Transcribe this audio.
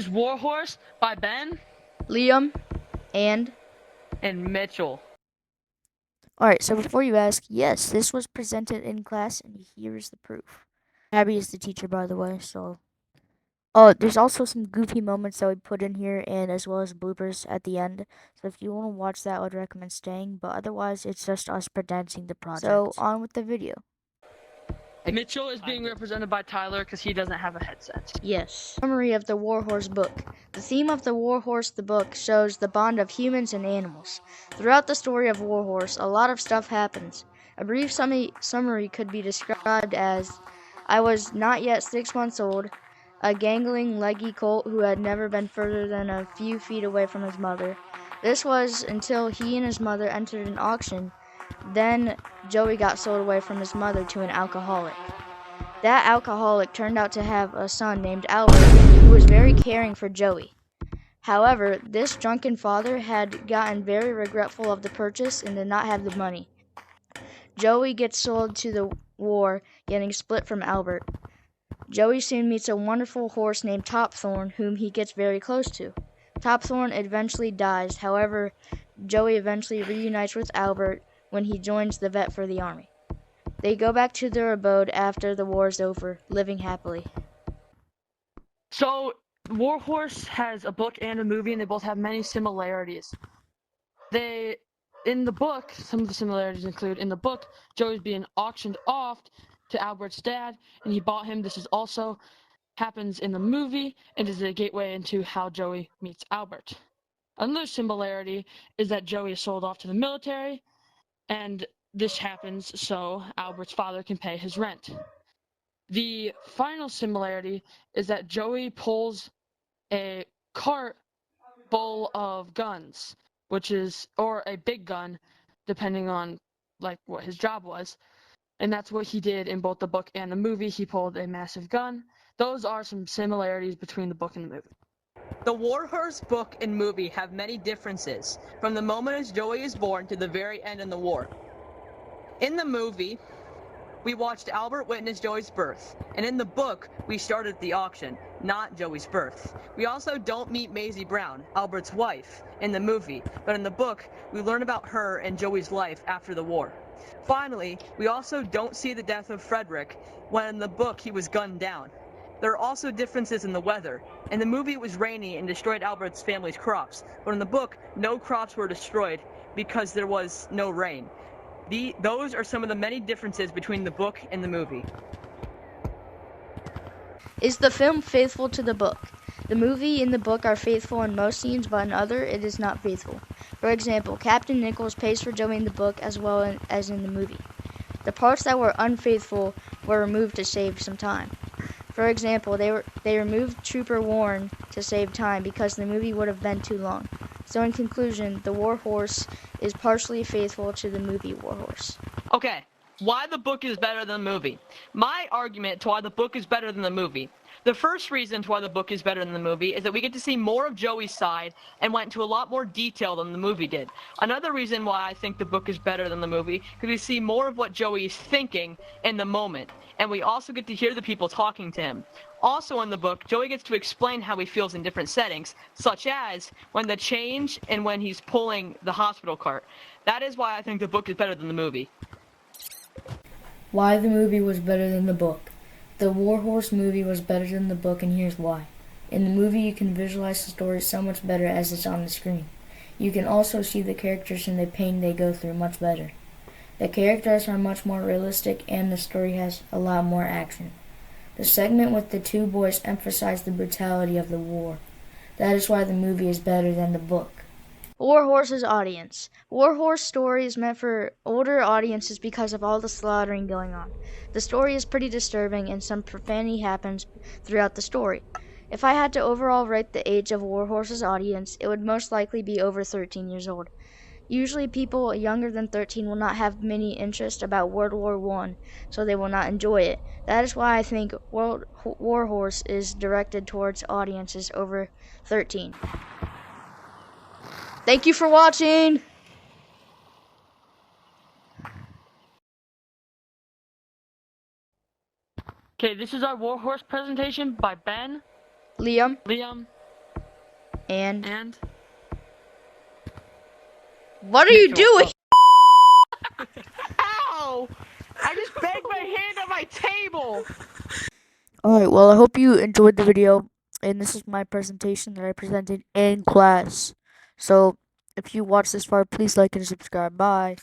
is Warhorse by Ben Liam, and Mitchell. alright, so before you ask, yes, this was presented in class, and here's the proof. Abby is the teacher, by the way, so. Oh, there's also some goofy moments that we put in here, and as well as bloopers at the end. So if you want to watch that, I would recommend staying, but otherwise, it's just us presenting the project. So on with the video. Mitchell is being represented by Tyler because he doesn't have a headset. Yes. Summary of the Warhorse book. The theme of the Warhorse the book shows the bond of humans and animals. Throughout the story of Warhorse, a lot of stuff happens. A brief summary could be described as, I was not yet 6 months old, a gangling, leggy colt who had never been further than a few feet away from his mother. This was until he and his mother entered an auction. Then Joey got sold away from his mother to an alcoholic. That alcoholic turned out to have a son named Albert, who was very caring for Joey. However, this drunken father had gotten very regretful of the purchase and did not have the money. Joey gets sold to the war, getting split from Albert. Joey soon meets a wonderful horse named Topthorn, whom he gets very close to. Topthorn eventually dies. However, Joey eventually reunites with Albert when he joins the vet for the army. They go back to their abode after the war is over, living happily. So, Warhorse has a book and a movie, and they both have many similarities. In the book, some of the similarities include, in the book, Joey's being auctioned off to Albert's dad, and he bought him. This is also happens in the movie, and is a gateway into how Joey meets Albert. Another similarity is that Joey is sold off to the military, and this happens so Albert's father can pay his rent. The final similarity is that Joey pulls a cart full of guns, or a big gun, depending on what his job was. And that's what he did in both the book and the movie. He pulled a massive gun. Those are some similarities between the book and the movie. The Warhorse book and movie have many differences, from the moment as Joey is born to the very end in the war. In the movie, we watched Albert witness Joey's birth, and in the book, we started at the auction, not Joey's birth. We also don't meet Maisie Brown, Albert's wife, in the movie, but in the book, we learn about her and Joey's life after the war. Finally, we also don't see the death of Frederick, when in the book he was gunned down. There are also differences in the weather. In the movie it was rainy and destroyed Albert's family's crops, but in the book, no crops were destroyed because there was no rain. Those are some of the many differences between the book and the movie. Is the film faithful to the book? The movie and the book are faithful in most scenes, but in other, it is not faithful. For example, Captain Nichols pays for Joey in the book as well as in the movie. The parts that were unfaithful were removed to save some time. For example, they removed Trooper Warren to save time because the movie would have been too long. So in conclusion, the Warhorse is partially faithful to the movie Warhorse. Okay, why the book is better than the movie. My argument to why the book is better than the movie. The first reason to why the book is better than the movie is that we get to see more of Joey's side and went into a lot more detail than the movie did. Another reason why I think the book is better than the movie is because we see more of what Joey is thinking in the moment, and we also get to hear the people talking to him. Also in the book, Joey gets to explain how he feels in different settings, such as when the change and when he's pulling the hospital cart. That is why I think the book is better than the movie. Why the movie was better than the book. The Warhorse movie was better than the book, and here's why. In the movie, you can visualize the story so much better as it's on the screen. You can also see the characters and the pain they go through much better. The characters are much more realistic, and the story has a lot more action. The segment with the two boys emphasized the brutality of the war. That is why the movie is better than the book. Warhorse's audience. Warhorse story is meant for older audiences because of all the slaughtering going on. The story is pretty disturbing and some profanity happens throughout the story. If I had to overall rate the age of Warhorse's audience, it would most likely be over 13 years old. Usually people younger than 13 will not have many interest about World War I, so they will not enjoy it. That is why I think Warhorse is directed towards audiences over 13. Thank you for watching! Okay, this is our Warhorse presentation by Ben, Liam, Liam, And what are you Mitchell. doing? Ow! I just banged my hand on my table. Alright, well, I hope you enjoyed the video, and this is my presentation that I presented in class. So, if you watched this far, please like and subscribe. Bye.